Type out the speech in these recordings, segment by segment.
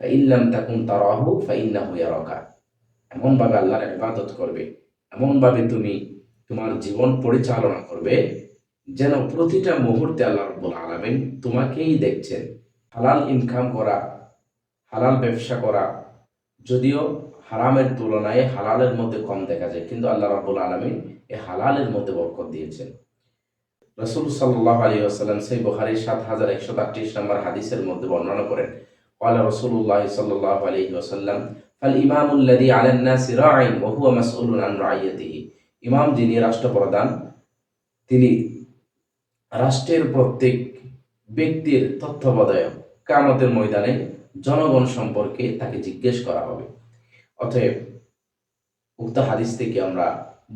Fine লাম তাকুন তারাহু ফাইন্নাহু ইয়ারাকা। এমনভাবে আল্লাহর ইবাদত করবে, এমনভাবে তুমি তোমার জীবন পরিচালনা করবে যেন প্রতিটা মুহূর্তে আল্লাহ রাব্বুল আলামিন তোমাকেই দেখছেন। হালাল ইনকাম করা, হালাল ব্যবসা করা যদিও হারামের তুলনায় হালালের মধ্যে কম দেখা যায়, কিন্তু আল্লাহ রাব্বুল আলামিন এই হালালের মধ্যে বরকত দিয়েছেন। রাসূল সাল্লাল্লাহু আলাইহি ওয়াসাল্লাম সহিহ বুখারী ৭১৩৮ নম্বর হাদিসের মধ্যে বর্ণনা করেন, ক্বালা রাসূলুল্লাহ সাল্লাল্লাহু আলাইহি ওয়াসাল্লাম ফাল ইমামুল্লাযী আলান নাসি রাঈন ওয়া হুয়া মাসউলুন আন রাইয়াতিহি। ইমাম যিনি রাষ্ট্রপ্রধান, তিনি রাষ্ট্রের প্রত্যেক ব্যক্তির তত্ত্বাবধায়ক। কিয়ামতের ময়দানে জনগণ সম্পর্কে তাকে জিজ্ঞেস করা হবে। অতএব উক্ত হাদিস থেকে আমরা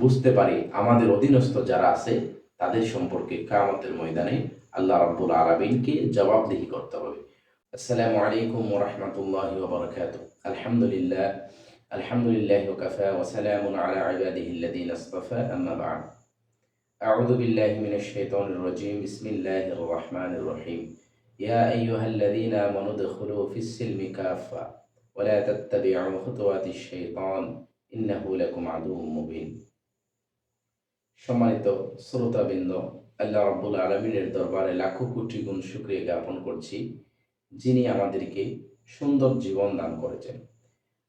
বুঝতে পারি আমাদের অধীনস্থ যারা আছে তাদের সম্পর্কে কিয়ামতের ময়দানে আল্লাহ রাব্বুল আলামিনকে জবাবদিহি করতে হবে। আসসালামু আলাইকুম ওয়া রাহমাতুল্লাহি ওয়া বারাকাতুহু। আলহামদুলিল্লাহি ওয়া কাফা ওয়া সালামুন আলা ইবাদিহিল্লাযীনা ইসতাফা, আম্মা বা'দ। আউযু বিল্লাহি মিনাশ শাইতানির রাজীম। বিসমিল্লাহির রাহমানির রহিম। ইয়া আইয়ুহাল্লাযীনা আমানু উদখুলু ফিস-সিলমি কাফা ওয়া লা তাত্তাবি'উ খুতুওয়াতিশ শাইতান ইন্নাহু লাকুম আদুউম মুবিন। সম্মানিত শ্রোতাবৃন্দ, আল্লাহ রাব্বুল আলামিনের দরবারে লাখো কোটি গুণ শুকরিয়া জ্ঞাপন করছি, যিনি আমাদেরকে সুন্দর জীবন দান করেছেন।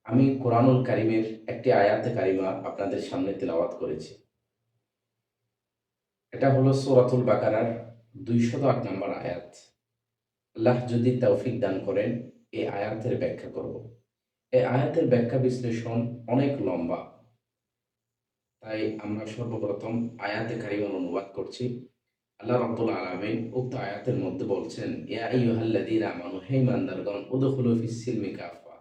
আমি কোরআনুল কারীমের একটি আয়াতে কারিমা আপনাদের সামনে তিলাওয়াত করেছি। এটা হলো সূরাতুল বাকারার ২০৮ নম্বর আয়াত। আল্লাহ যদি তৌফিক দান করেন এই আয়াতের ব্যাখ্যা করব। এই আয়াতের ব্যাখ্যা বিশ্লেষণ অনেক লম্বা, তাই আমরা সর্বপ্রথম আয়াতে কারিমার অনুবাদ করছি। আল্লাহ রাব্বুল আলামিন উক্ত আয়াতের মধ্যে বলছেন, ইয়া আইয়ুহাল্লাযীনা আমানু, হে ঈমানদারগণ, উদখুলু ফিস-সিলমি কাফা,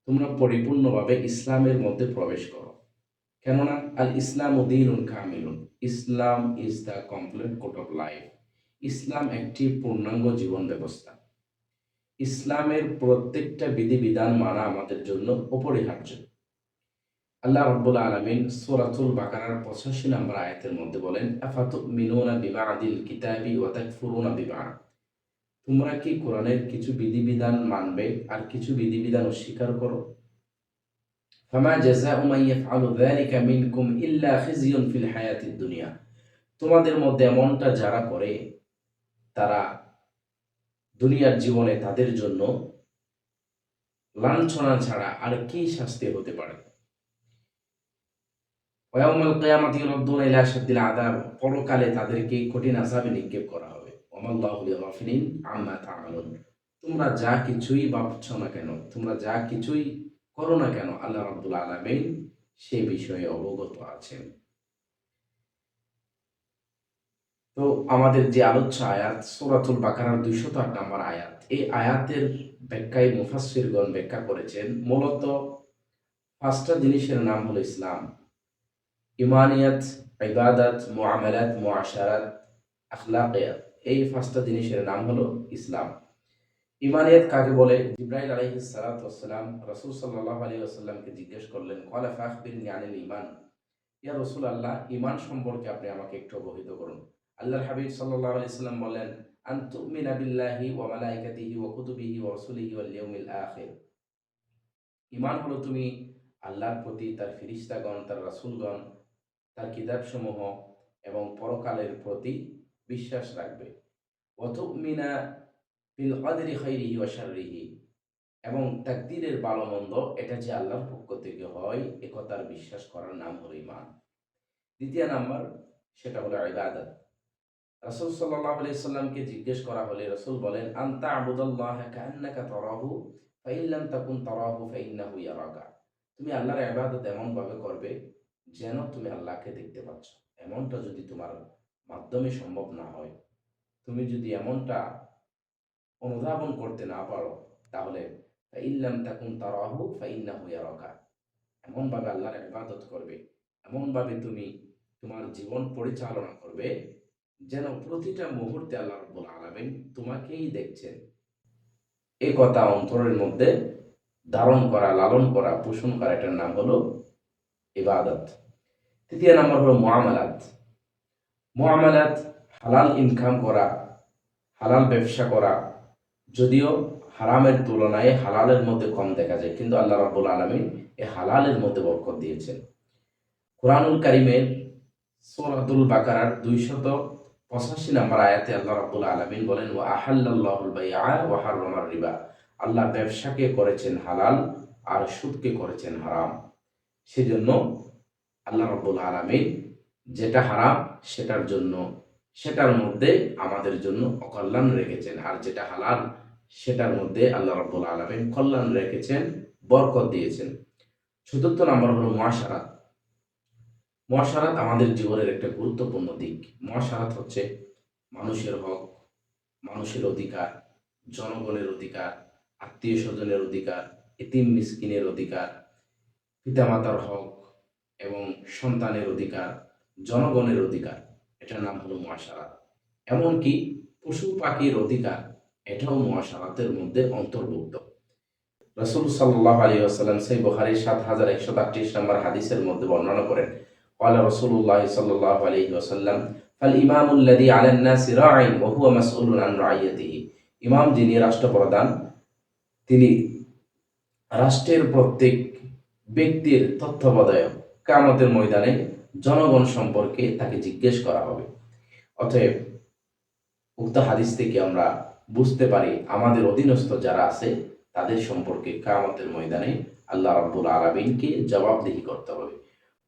তোমরা পরিপূর্ণভাবে ইসলামের মধ্যে প্রবেশ করো। কেননা আল ইসলামু দীনুন কামিলুন, Islam is the complete code of life. ইসলাম একটি পূর্ণাঙ্গ জীবন ব্যবস্থা। ইসলামের প্রত্যেকটা বিধিবিধান মানা আমাদের জন্য অপরিহার্য। আল্লাহ রাব্বুল আলামিন সূরাতুল বাকারার ৮৫ নম্বর আয়াতের মধ্যে বলেন, আফাতুমিনুনা বিবা'দিল কিতাবি ওয়া তাকফুরুনা বিবা'দ, তোমরা কি কোরআনের কিছু বিধিবিধান মানবে আর কিছু বিধিবিধান অস্বীকার করো? ফামা জাযাউ মান ইয়াফআলু যালিকা মিনকুম ইল্লা খিজিয়ুন ফিল হায়াতিদ দুনিয়া, তোমাদের মধ্যে এমনটা যারা করে তারা দুনিয়ার জীবনে তাদের জন্য লাঞ্ছনা ছাড়া আর কি শাস্তি হতে পারে? ওয়াউমাল কিয়ামাতি ইউরাদ্দুনা ইলা আশাদ্দিল আযাব, পরকালে তাদেরকে কঠিন আযাবে নিক্ষেপ করা হবে। ওয়ামাল্লাহু বিগাফিলিন আম্মা তা'মালুন, তোমরা যা কিছুই ভাবছ না কেন, তোমরা যা কিছুই করো না কেন, আল্লাহ রাব্বুল আলামিন সে বিষয়ে অবগত আছেন। তো আমাদের যে আলোচ্য আয়াত সূরাতুল বাকারার ২০৮ নম্বর আয়াত, এই আয়াতের ব্যাখ্যায় মুফাসসিরগণ ব্যাখ্যা করেছেন মূলত ৫টা জিনিসের নাম হলো ইসলাম: ইমানিয়াত, ইবাদাত, মুআমালাত, মুআশারাত, আখলাকিয়াত। এই ৫টা জিনিসের নাম হলো ইসলাম। ইমানিয়াত কাকে বলে? জিবরাইল আলাইহিস সালাতু ওয়াস সালাম রাসূল সাল্লাল্লাহু আলাইহি ওয়াসাল্লামকে জিজ্ঞেস করলেন, ক্বালা ফাখবিরনি আনিল ঈমান, ইয়া রাসূলুল্লাহ, ঈমান সম্পর্কে আপনি আমাকে একটু অবহিত করুন। আল্লাহর হাবিব সাল্লাল্লাহু আলাইহি ওয়াসাল্লাম বললেন, আন তুমিনা বিল্লাহি ওয়া মালাইকাতিহি ওয়া কুতুবিহি ওয়া রাসূলিহি ওয়াল ইয়াউমিল আখির। ঈমান হলো তুমি আল্লাহর প্রতি, তার ফেরেশতাগণ, তার রাসূলগণ, তার কিতাবসমূহ এবং পরকালের প্রতি বিশ্বাস রাখবে। ওয়া তুমিনা বিল কদরি খাইরিহি ওয়া শাররিহি, এবং তাকদীরের ভালো মন্দ এটা যে আল্লাহর পক্ষ থেকে হয় এ কথার বিশ্বাস করার নাম হলো ঈমান। দ্বিতীয় নাম্বার, সেটা হলো ইবাদত। রাসূল সাল্লাল্লাহু আলাইহি সাল্লামকে জিজ্ঞেস করা হলে রাসূল বলেন, আনতা আবুদাল্লাহ কাআন্নাকা তারাহু ফাইন লাম তাকুন তারাহু ফাইন্নাহু ইয়ারাকা, তুমি আল্লাহর ইবাদত এমন ভাবে করবে যেন তুমি আল্লাহকে দেখতে পাচ্ছ। এমনটা যদি তোমার মাধ্যমে সম্ভব না হয়, তুমি যদি এমনটা অনুধাবন করতে না পারো, তাহলে ফাইন লাম তাকুন তারাহু ফাইন্নাহু ইয়ারাকা, এমনভাবে আল্লাহর ইবাদত করবে, এমনভাবে তুমি তোমার জীবন পরিচালনা করবে যেন প্রতিটা মুহূর্তে আল্লাহ রাব্বুল আলামিন তোমাকেই দেখছেন। এই কথা অন্তরের মধ্যে ধারণ করা, লালন করা, পোষণ করা, এটার নাম হলো ইবাদত। তৃতীয় নাম্বার হলো মুআমালাত। মুআমালাত হালাল ইনকাম করা, হালাল ব্যবসা করা যদিও হারামের তুলনায় হালালের মধ্যে কম দেখা যায়, কিন্তু আল্লাহ রাব্বুল আলামিন এই হালালের মধ্যে বরকত দিয়েছেন। কুরআনুল কারীমের সূরাতুল বাকারার 285 নম্বর আয়াতে আল্লাহ রাব্বুল আলামিন বলেন, ওয়া আহাল্লাল্লাহুল বাইআ ওয়া হাররামার রিবা। আল্লাহ ব্যবসাকে করেছেন হালাল আর সুদকে করেছেন হারাম। সেজন্য আল্লাহ রাব্বুল আলামিন যেটা হারাম সেটার মধ্যে আমাদের জন্য অকল্যাণ রেখেছেন, আর যেটা হালাল সেটার মধ্যে আল্লাহ রাব্বুল আলামিন কল্যাণ রেখেছেন, বরকত দিয়েছেন। চতুর্থ নম্বর হলো মুআশারাত। মুআশারাত আমাদের জীবনের একটা গুরুত্বপূর্ণ দিক। মুআশারাত হচ্ছে মানুষের হক, মানুষের অধিকার, জনগণের অধিকার, আত্মীয় স্বজনের অধিকার, এতিম মিসকিনের অধিকার, পিতামাতার হক এবং সন্তানের অধিকার, জনগণের অধিকার, এটার নাম হলো মুআশারাত। এমনকি পশু পাখির অধিকার, এটাও মুআশারাতের মধ্যে অন্তর্ভুক্ত। রাসূল সাল্লাল্লাহু আলাইহি ওয়াসাল্লাম সহিহ বুখারীর 7138 নম্বর হাদিসের মধ্যে বর্ণনা করেন, ক্বালা রাসূলুল্লাহ সাল্লাল্লাহু আলাইহি ওয়াসাল্লাম, ফাল ইমামুল্লাযী আলান নাসি রাঈন ওয়া হুয়া মাসউলুন আন রাইয়াতিহি। ইমাম যিনি রাষ্ট্রপ্রধান, তিনি রাষ্ট্রের প্রত্যেক ব্যক্তির তত্ত্বাবধায়ক। কিয়ামতের ময়দানে জনগণ সম্পর্কে তাকে জিজ্ঞেস করা হবে। অতএব উক্ত হাদিস থেকে আমরা বুঝতে পারি আমাদের অধীনস্থ যারা আছে তাদের সম্পর্কে কিয়ামতের ময়দানে আল্লাহ রাব্বুল আলামিনকে জবাবদিহি করতে হবে।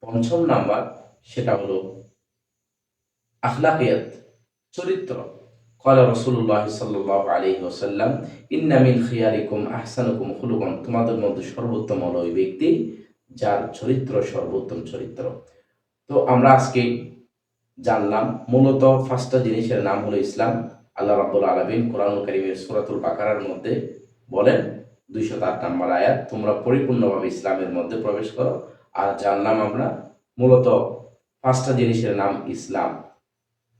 পঞ্চম নাম্বার, সেটা হলো আখলাকিয়াত, চরিত্র। ক্বালা রাসূলুল্লাহ সাল্লাল্লাহু আলাইহি ওয়াসাল্লাম, ইন্না মিন খিয়ারিকুম আহসানুকুম খুলুকান। তোমাদের মধ্যে সর্বোত্তম হলো ওই ব্যক্তি যার চরিত্র সর্বোত্তম চরিত্র। তো আমরা আজকে জানলাম মূলত 5টা জিনিসের নাম হলো ইসলাম। আল্লাহ রাব্বুল আলামিন কোরআনুল কারীমের সূরাতুল বাকারার মধ্যে বলেন 208 নম্বর আয়াত, তোমরা পরিপূর্ণভাবে ইসলামের মধ্যে প্রবেশ করো। আর জানলাম আমরা মূলত 5টা জিনিসের নাম ইসলাম: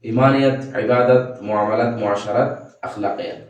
ইমানিয়াত, ইবাদত, মুআমালাত, মুআশারাত, আখলাকিয়াত।